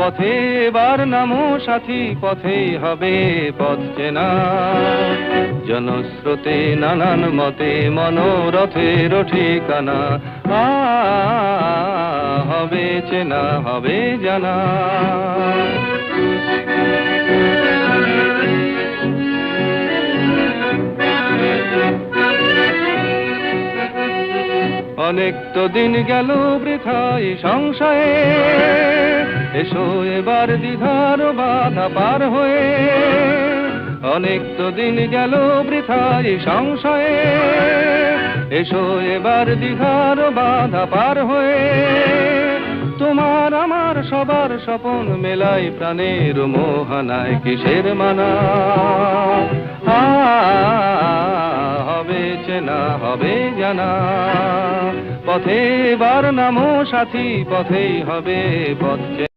পথে এবার নামো সাথী, পথেই হবে পথ চেনা। জনস্রোতে নানান মতে মনোরথের ঠিকানা, হবে চেনা হবে জানা। অনেক তো দিন গেল বৃথায় সংশয়ে, এসো এবার দ্বিধার বাধা পার হয়ে। অনেক তো দিন গেল বৃথায় সংশয়ে, এসো এবার দ্বিধার বাধা পার হয়ে। তোমার আমার সবার স্বপন মেলাই প্রাণের মোহনায়, কিসের মানা হবে চেনা হবে জানা। পথে এবার নামো সাথী, পথেই হবে পথ চেনা।